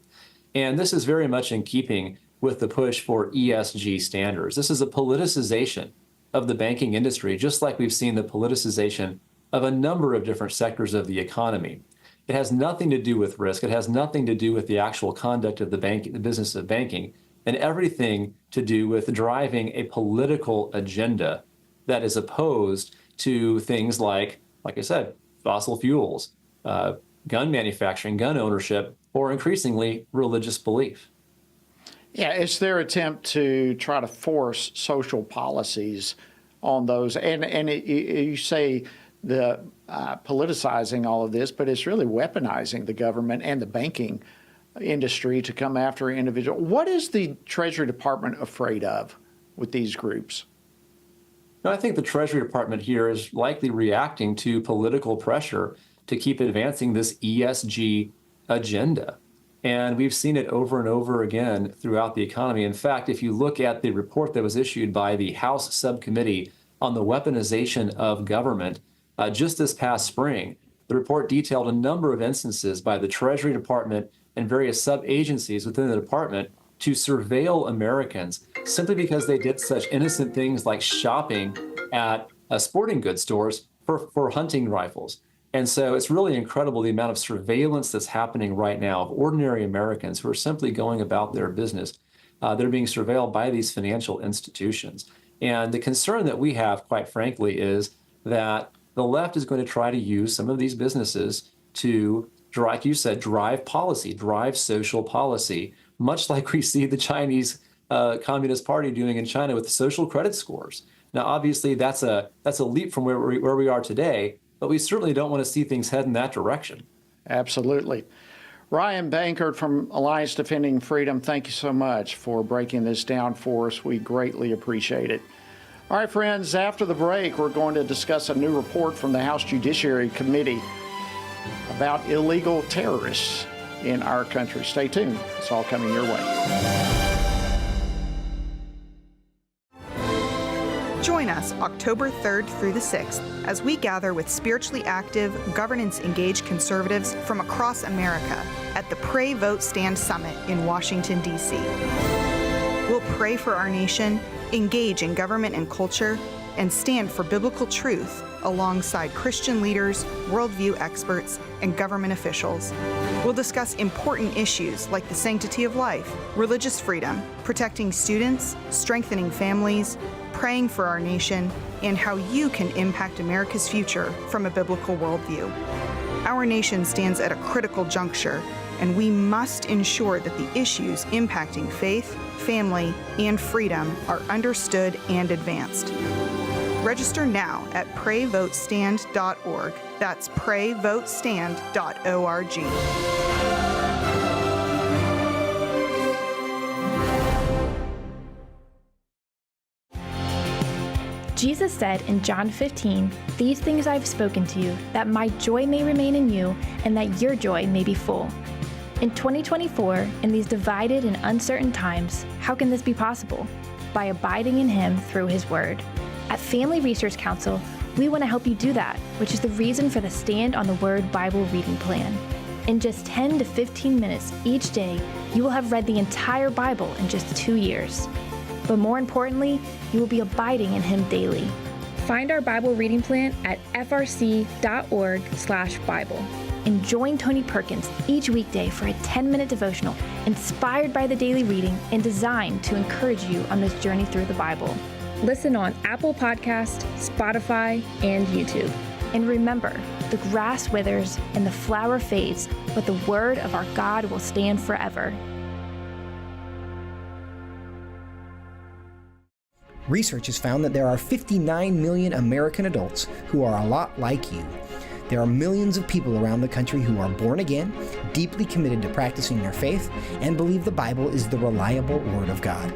And this is very much in keeping with the push for ESG standards. This is a politicization of the banking industry, just like we've seen the politicization of a number of different sectors of the economy. It has nothing to do with risk. It has nothing to do with the actual conduct of the business of banking, and everything to do with driving a political agenda that is opposed to things like I said, fossil fuels, gun manufacturing, gun ownership, or increasingly religious belief. Yeah, it's their attempt to try to force social policies on those. And you say the politicizing all of this, but it's really weaponizing the government and the banking industry to come after an individual. What is the Treasury Department afraid of with these groups? No, I think the Treasury Department here is likely reacting to political pressure to keep advancing this ESG agenda. And we've seen it over and over again throughout the economy. In fact, if you look at the report that was issued by the House Subcommittee on the Weaponization of Government just this past spring, the report detailed a number of instances by the Treasury Department and various sub-agencies within the department to surveil Americans simply because they did such innocent things like shopping at sporting goods stores for hunting rifles. And so it's really incredible the amount of surveillance that's happening right now of ordinary Americans who are simply going about their business. They're being surveilled by these financial institutions. And the concern that we have, quite frankly, is that the left is going to try to use some of these businesses to, like you said, drive policy, drive social policy, much like we see the Chinese Communist Party doing in China with the social credit scores. Now, obviously, that's a leap from where we are today, but we certainly don't want to see things head in that direction. Absolutely. Ryan Bankert from Alliance Defending Freedom, thank you so much for breaking this down for us. We greatly appreciate it. All right, friends, after the break, we're going to discuss a new report from the House Judiciary Committee about illegal terrorists in our country. Stay tuned. It's all coming your way. Join us October 3rd through the 6th as we gather with spiritually active, governance-engaged conservatives from across America at the Pray, Vote, Stand Summit in Washington, D.C. We'll pray for our nation, engage in government and culture, and stand for biblical truth alongside Christian leaders, worldview experts, and government officials. We'll discuss important issues like the sanctity of life, religious freedom, protecting students, strengthening families, praying for our nation, and how you can impact America's future from a biblical worldview. Our nation stands at a critical juncture, and we must ensure that the issues impacting faith, family, and freedom are understood and advanced. Register now at PrayVoteStand.org. That's PrayVoteStand.org. Jesus said in John 15, "These things I have spoken to you, that my joy may remain in you, and that your joy may be full." In 2024, in these divided and uncertain times, how can this be possible? By abiding in Him through His Word. At Family Research Council, we want to help you do that, which is the reason for the Stand on the Word Bible reading plan. In just 10 to 15 minutes each day, you will have read the entire Bible in just 2 years. But more importantly, you will be abiding in Him daily. Find our Bible reading plan at frc.org/Bible. And join Tony Perkins each weekday for a 10-minute devotional inspired by the daily reading and designed to encourage you on this journey through the Bible. Listen on Apple Podcasts, Spotify, and YouTube. And remember, the grass withers and the flower fades, but the word of our God will stand forever. Research has found that there are 59 million American adults who are a lot like you. There are millions of people around the country who are born again, deeply committed to practicing their faith, and believe the Bible is the reliable Word of God.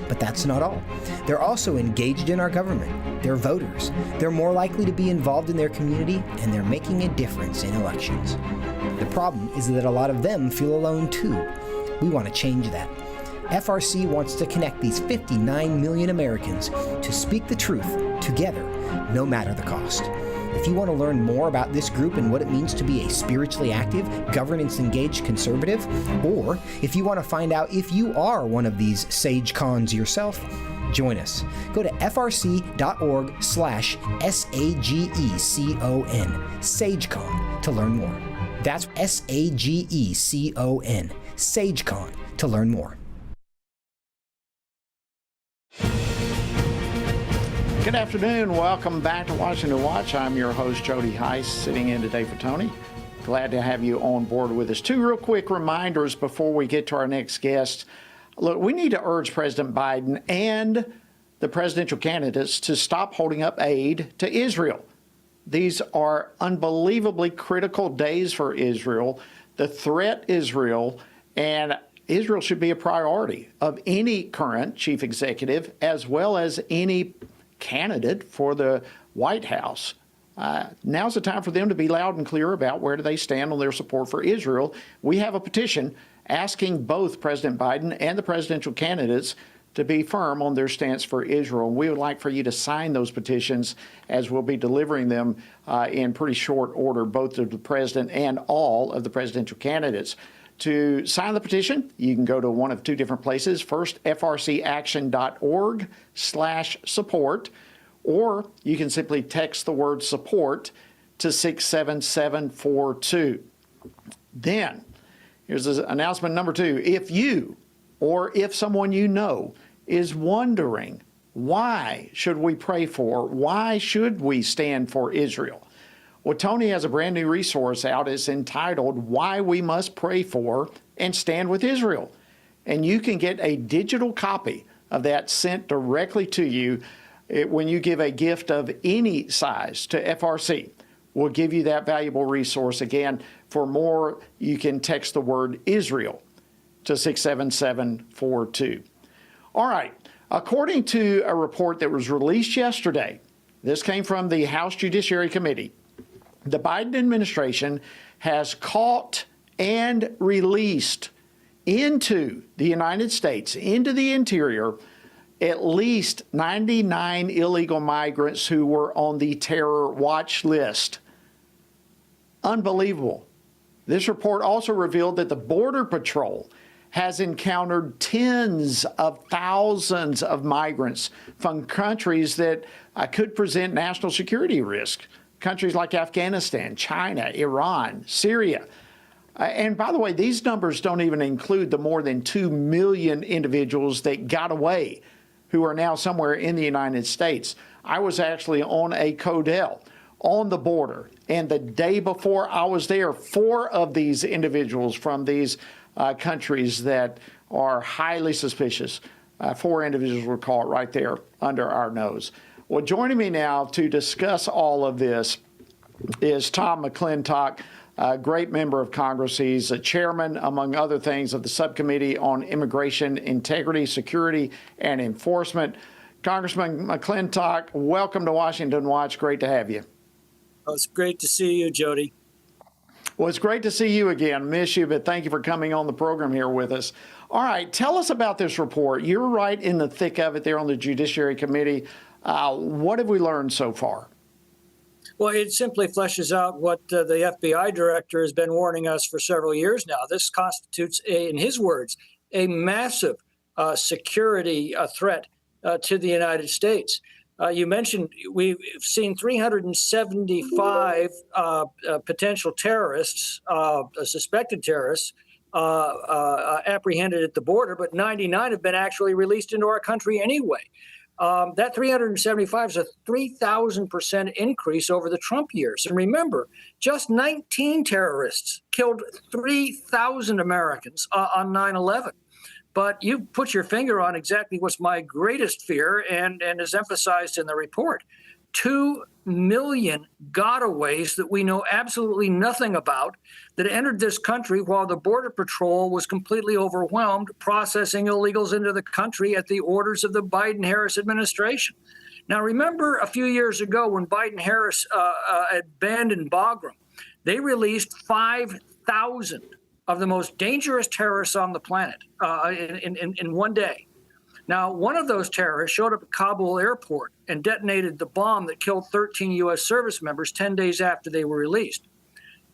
But that's not all. They're also engaged in our government. They're voters. They're more likely to be involved in their community, and they're making a difference in elections. The problem is that a lot of them feel alone too. We want to change that. FRC wants to connect these 59 million Americans to speak the truth together, no matter the cost. If you want to learn more about this group and what it means to be a spiritually active, governance-engaged conservative, or if you want to find out if you are one of these sage cons yourself, join us. Go to frc.org/SAGECON, SageCon, to learn more. That's SAGECON, SageCon, to learn more. Good afternoon. Welcome back to Washington Watch. I'm your host, Jody Heiss, sitting in today for Tony. Glad to have you on board with us. Two real quick reminders before we get to our next guest. Look, we need to urge President Biden and the presidential candidates to stop holding up aid to Israel. These are unbelievably critical days for Israel. The threat is real, and Israel should be a priority of any current chief executive as well as any candidate for the White House. Now's the time for them to be loud and clear about where do they stand on their support for Israel. We have a petition asking both President Biden and the presidential candidates to be firm on their stance for Israel. We would like for you to sign those petitions, as we'll be delivering them in pretty short order, both to the president and all of the presidential candidates. To sign the petition, you can go to one of two different places. First, frcaction.org/support, or you can simply text the word support to 67742. Then, here's announcement number two. If you or if someone you know is wondering, why should we pray for, why should we stand for Israel? Well, Tony has a brand new resource out. It's entitled Why We Must Pray For and Stand with Israel. And you can get a digital copy of that sent directly to you when you give a gift of any size to FRC. We'll give you that valuable resource. Again, for more, you can text the word Israel to 67742. All right. According to a report that was released yesterday, this came from the House Judiciary Committee, the Biden administration has caught and released into the United States, into the interior, at least 99 illegal migrants who were on the terror watch list. Unbelievable. This report also revealed that the Border Patrol has encountered tens of thousands of migrants from countries that could present national security risk. Countries like Afghanistan, China, Iran, Syria. And by the way, these numbers don't even include the more than 2 million individuals that got away who are now somewhere in the United States. I was actually on a Codell on the border, and the day before I was there, 4 of these individuals from these countries that are highly suspicious, 4 individuals were caught right there under our nose. Well, joining me now to discuss all of this is Tom McClintock, a great member of Congress. He's a chairman, among other things, of the Subcommittee on Immigration, Integrity, Security, and Enforcement. Congressman McClintock, welcome to Washington Watch. Great to have you. Oh, it's great to see you, Jody. Well, it's great to see you again. Miss you, but thank you for coming on the program here with us. All right, tell us about this report. You're right in the thick of it there on the Judiciary Committee. What have we learned so far? Well, it simply fleshes out what the FBI director has been warning us for several years now. This constitutes, in his words, a massive security threat to the United States. You mentioned we've seen 375 potential terrorists, suspected terrorists, apprehended at the border, but 99 have been actually released into our country anyway. That 375 is a 3,000% increase over the Trump years. And remember, just 19 terrorists killed 3,000 Americans on 9/11. But you put your finger on exactly what's my greatest fear and is emphasized in the report. 2 million gotaways that we know absolutely nothing about that entered this country while the Border Patrol was completely overwhelmed processing illegals into the country at the orders of the Biden-Harris administration. Now, remember a few years ago when Biden-Harris abandoned Bagram, they released 5,000 of the most dangerous terrorists on the planet in one day. Now, one of those terrorists showed up at Kabul airport and detonated the bomb that killed 13 U.S. service members 10 days after they were released.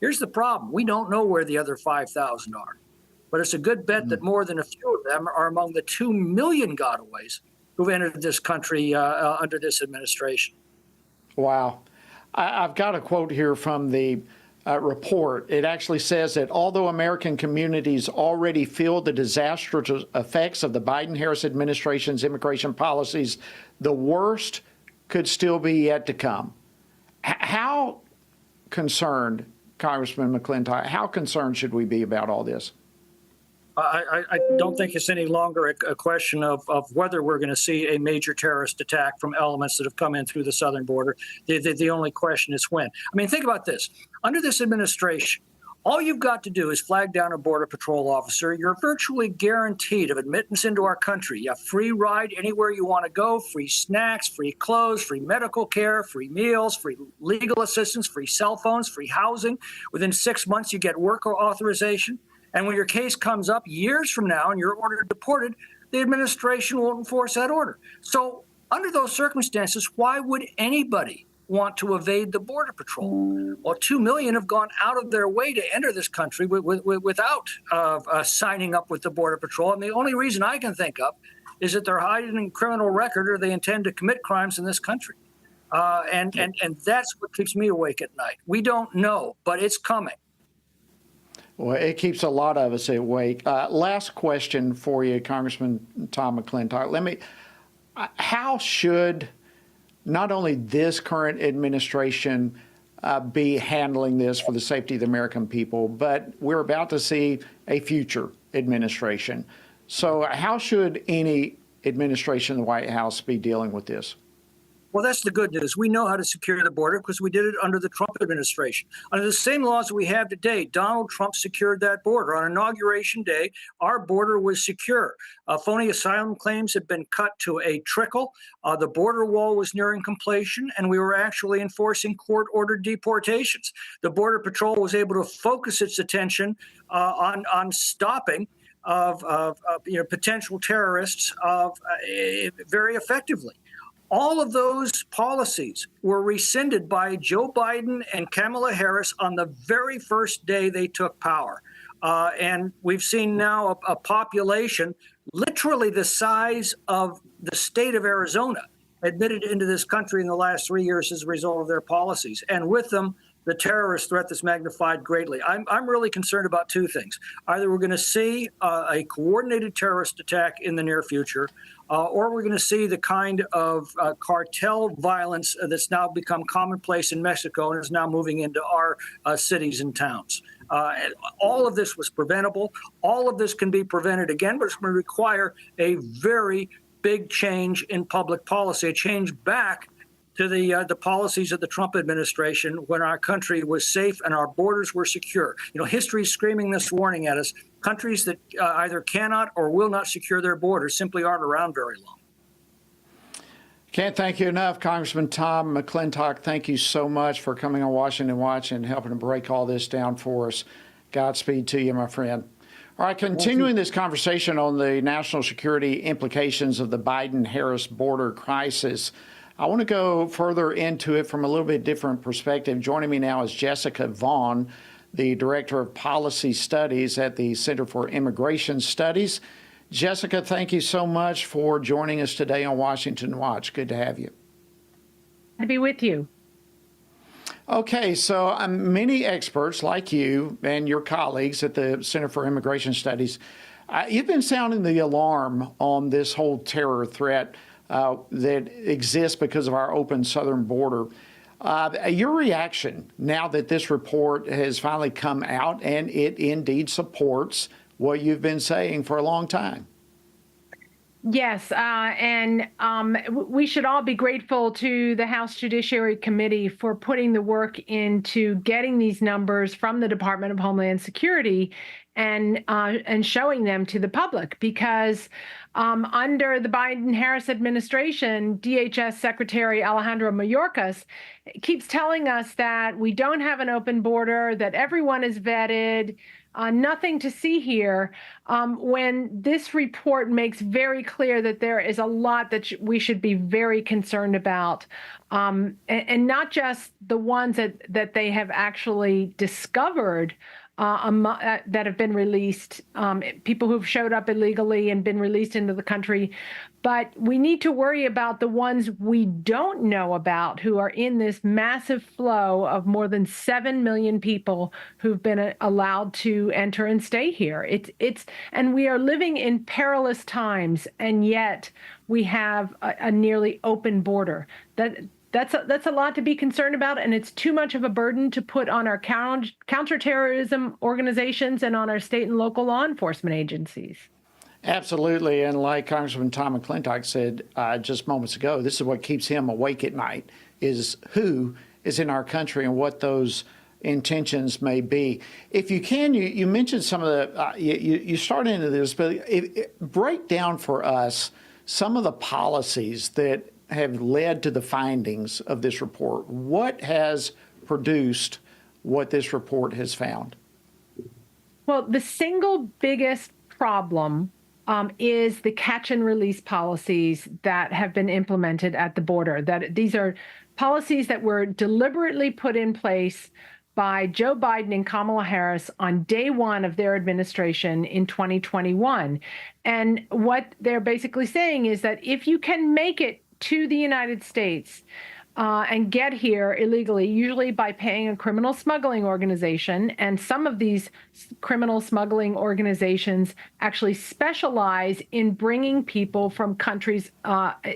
Here's the problem. We don't know where the other 5,000 are, but it's a good bet that more than a few of them are among the 2 million gotaways who've entered this country under this administration. Wow. I've got a quote here from the report. It actually says that although American communities already feel the disastrous effects of the Biden-Harris administration's immigration policies, the worst could still be yet to come. How concerned, Congressman McClintock, how concerned should we be about all this? I don't think it's any longer a question of whether we're going to see a major terrorist attack from elements that have come in through the southern border. The only question is when. I mean, think about this. Under this administration, all you've got to do is flag down a Border Patrol officer. You're virtually guaranteed of admittance into our country. You have free ride anywhere you want to go, free snacks, free clothes, free medical care, free meals, free legal assistance, free cell phones, free housing. Within 6 months, you get work authorization. And when your case comes up years from now and you're ordered deported, the administration won't enforce that order. So under those circumstances, why would anybody want to evade the Border Patrol? Well, 2 million have gone out of their way to enter this country without signing up with the Border Patrol. And the only reason I can think of is that they're hiding a criminal record or they intend to commit crimes in this country. And that's what keeps me awake at night. We don't know, but it's coming. Well, it keeps a lot of us awake. Last question for you, Congressman Tom McClintock. How should not only this current administration be handling this for the safety of the American people, but we're about to see a future administration. So how should any administration in the White House be dealing with this? Well, that's the good news. We know how to secure the border because we did it under the Trump administration. Under the same laws we have today, Donald Trump secured that border. On Inauguration Day, our border was secure. Phony asylum claims had been cut to a trickle. The border wall was nearing completion, and we were actually enforcing court-ordered deportations. The Border Patrol was able to focus its attention on stopping of potential terrorists very effectively. All of those policies were rescinded by Joe Biden and Kamala Harris on the very first day they took power. And we've seen now a population literally the size of the state of Arizona admitted into this country in the last 3 years as a result of their policies. And with them, the terrorist threat that's magnified greatly. I'm really concerned about two things. Either we're going to see a coordinated terrorist attack in the near future, or we're going to see the kind of cartel violence that's now become commonplace in Mexico and is now moving into our cities and towns. All of this was preventable. All of this can be prevented again, but it's going to require a very big change in public policy, a change back to the policies of the Trump administration when our country was safe and our borders were secure. You know, history is screaming this warning at us. Countries that either cannot or will not secure their borders simply aren't around very long. Can't thank you enough, Congressman Tom McClintock. Thank you so much for coming on Washington Watch and helping to break all this down for us. Godspeed to you, my friend. All right, continuing this conversation on the national security implications of the Biden-Harris border crisis, I want to go further into it from a little bit different perspective. Joining me now is Jessica Vaughn, the Director of Policy Studies at the Center for Immigration Studies. Jessica, thank you so much for joining us today on Washington Watch. Good to have you. To be with you. Okay, so many experts like you and your colleagues at the Center for Immigration Studies, you've been sounding the alarm on this whole terror threat that exists because of our open southern border. Your reaction now that this report has finally come out and it indeed supports what you've been saying for a long time. Yes, and we should all be grateful to the House Judiciary Committee for putting the work into getting these numbers from the Department of Homeland Security and showing them to the public, because under the Biden-Harris administration, DHS Secretary Alejandro Mayorkas keeps telling us that we don't have an open border, that everyone is vetted, nothing to see here, when this report makes very clear that there is a lot that we should be very concerned about, and not just the ones that they have actually discovered that have been released, people who've showed up illegally and been released into the country. But we need to worry about the ones we don't know about, who are in this massive flow of more than 7 million people who've been allowed to enter and stay here. And we are living in perilous times, and yet we have a nearly open border. That's a lot to be concerned about, and it's too much of a burden to put on our counterterrorism organizations and on our state and local law enforcement agencies. Absolutely, and like Congressman Tom McClintock said just moments ago, this is what keeps him awake at night, is who is in our country and what those intentions may be. If you can, you mentioned some of the, you start into this, but break down for us some of the policies that have led to the findings of this report. What has produced what this report has found? Well, the single biggest problem is the catch and release policies that have been implemented at the border. That these are policies that were deliberately put in place by Joe Biden and Kamala Harris on day one of their administration in 2021. And what they're basically saying is that if you can make it to the United States and get here illegally, usually by paying a criminal smuggling organization, and some of these criminal smuggling organizations actually specialize in bringing people from countries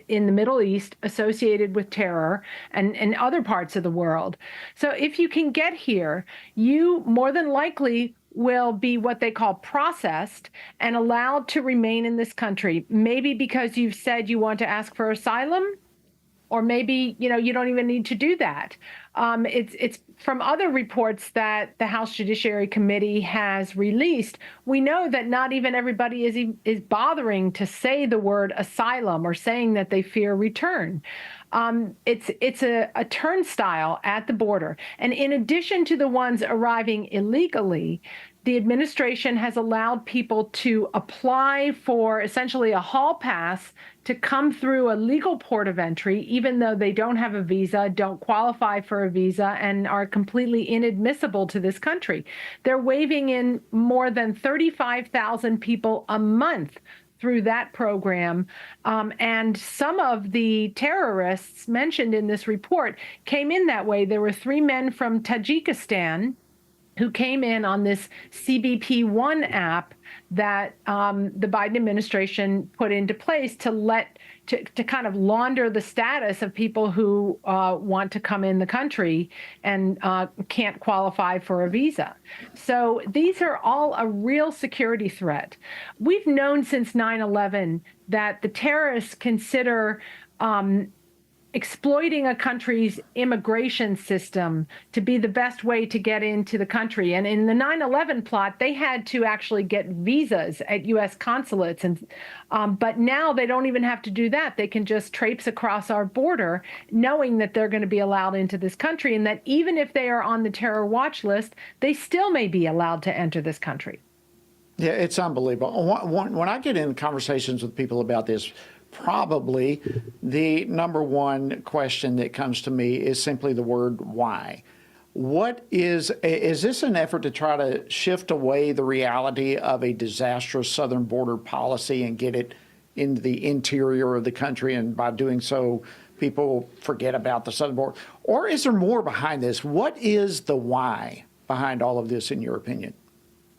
in the Middle East associated with terror and other parts of the world. So if you can get here, you more than likely will be what they call processed and allowed to remain in this country, maybe because you've said you want to ask for asylum, or maybe you don't even need to do that. It's from other reports that the House Judiciary Committee has released, we know that not even everybody is bothering to say the word asylum or saying that they fear return. It's a turnstile at the border. And in addition to the ones arriving illegally, the administration has allowed people to apply for essentially a hall pass to come through a legal port of entry, even though they don't have a visa, don't qualify for a visa, and are completely inadmissible to this country. They're waving in more than 35,000 people a month through that program. And some of the terrorists mentioned in this report came in that way. There were 3 men from Tajikistan who came in on this CBP-1 app that the Biden administration put into place to kind of launder the status of people who want to come in the country and can't qualify for a visa. So these are all a real security threat. We've known since 9/11 that the terrorists consider exploiting a country's immigration system to be the best way to get into the country. And in the 9/11 plot, they had to actually get visas at U.S. consulates. But now they don't even have to do that. They can just traipse across our border, knowing that they're going to be allowed into this country, and that even if they are on the terror watch list, they still may be allowed to enter this country. Yeah, it's unbelievable. When I get in conversations with people about this, probably the number one question that comes to me is simply the word why. What is this an effort to try to shift away the reality of a disastrous southern border policy and get it into the interior of the country, and by doing so, people forget about the southern border? Or is there more behind this? What is the why behind all of this, in your opinion?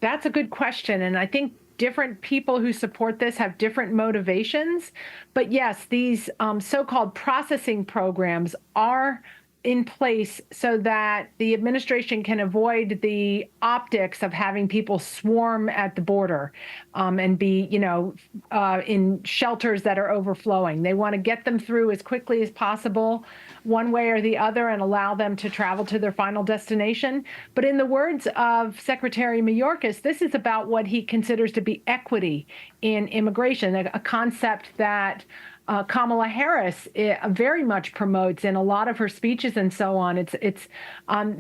That's a good question. And I think different people who support this have different motivations. But yes, these so-called processing programs are in place so that the administration can avoid the optics of having people swarm at the border and be, in shelters that are overflowing. They want to get them through as quickly as possible, one way or the other, and allow them to travel to their final destination. But in the words of Secretary Mayorkas, this is about what he considers to be equity in immigration, a concept that Kamala Harris very much promotes in a lot of her speeches and so on.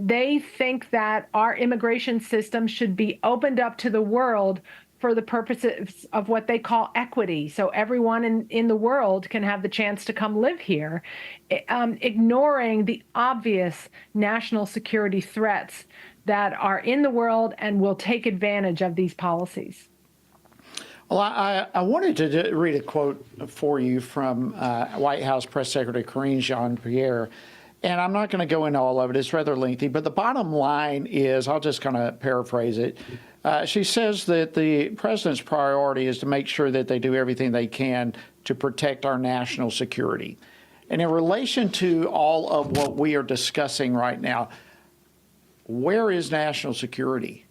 They think that our immigration system should be opened up to the world for the purposes of what they call equity. So everyone in the world can have the chance to come live here, ignoring the obvious national security threats that are in the world and will take advantage of these policies. Well, I wanted to read a quote for you from White House Press Secretary Karine Jean-Pierre, and I'm not going to go into all of it. It's rather lengthy, but the bottom line is, I'll just kind of paraphrase it. She says that the president's priority is to make sure that they do everything they can to protect our national security. And in relation to all of what we are discussing right now, where is national security?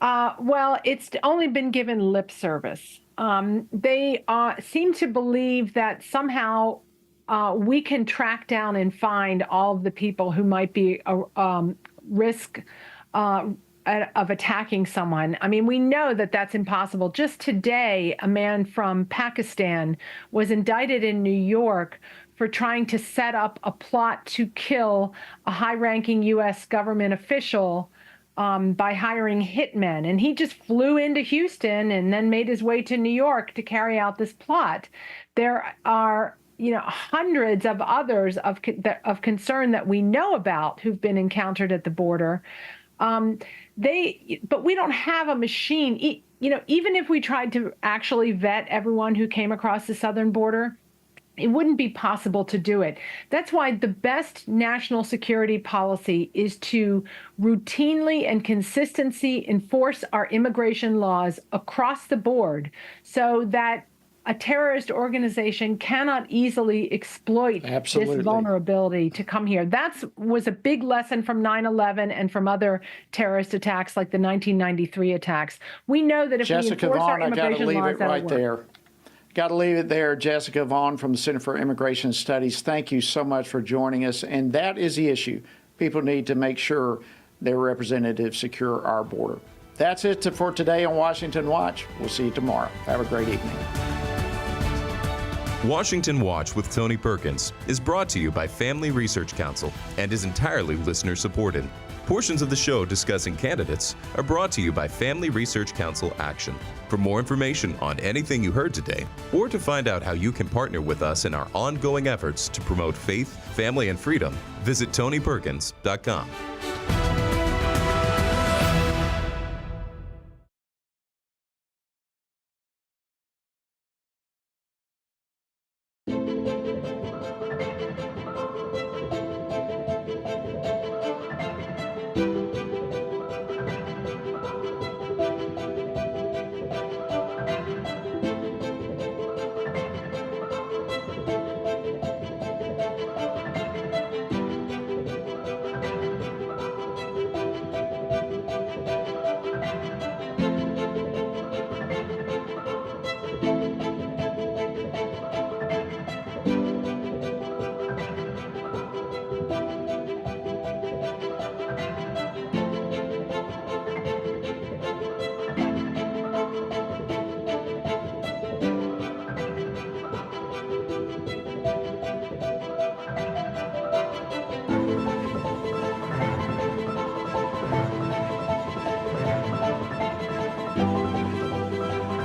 Well, it's only been given lip service. They seem to believe that somehow we can track down and find all of the people who might be risk of attacking someone. I mean, we know that that's impossible. Just today, a man from Pakistan was indicted in New York for trying to set up a plot to kill a high-ranking U.S. government official by hiring hitmen. And he just flew into Houston and then made his way to New York to carry out this plot. There are, hundreds of others of concern that we know about who've been encountered at the border. But we don't have a machine. Even if we tried to actually vet everyone who came across the southern border, it wouldn't be possible to do it. That's why the best national security policy is to routinely and consistently enforce our immigration laws across the board so that a terrorist organization cannot easily exploit this vulnerability to come here. That was a big lesson from 9/11 and from other terrorist attacks like the 1993 attacks. We know that if we enforce our immigration laws, that'll work. Got to leave it there. Jessica Vaughn from the Center for Immigration Studies, thank you so much for joining us. And that is the issue. People need to make sure their representatives secure our border. That's it for today on Washington Watch. We'll see you tomorrow. Have a great evening. Washington Watch with Tony Perkins is brought to you by Family Research Council and is entirely listener-supported. Portions of the show discussing candidates are brought to you by Family Research Council Action. For more information on anything you heard today, or to find out how you can partner with us in our ongoing efforts to promote faith, family, and freedom, visit TonyPerkins.com.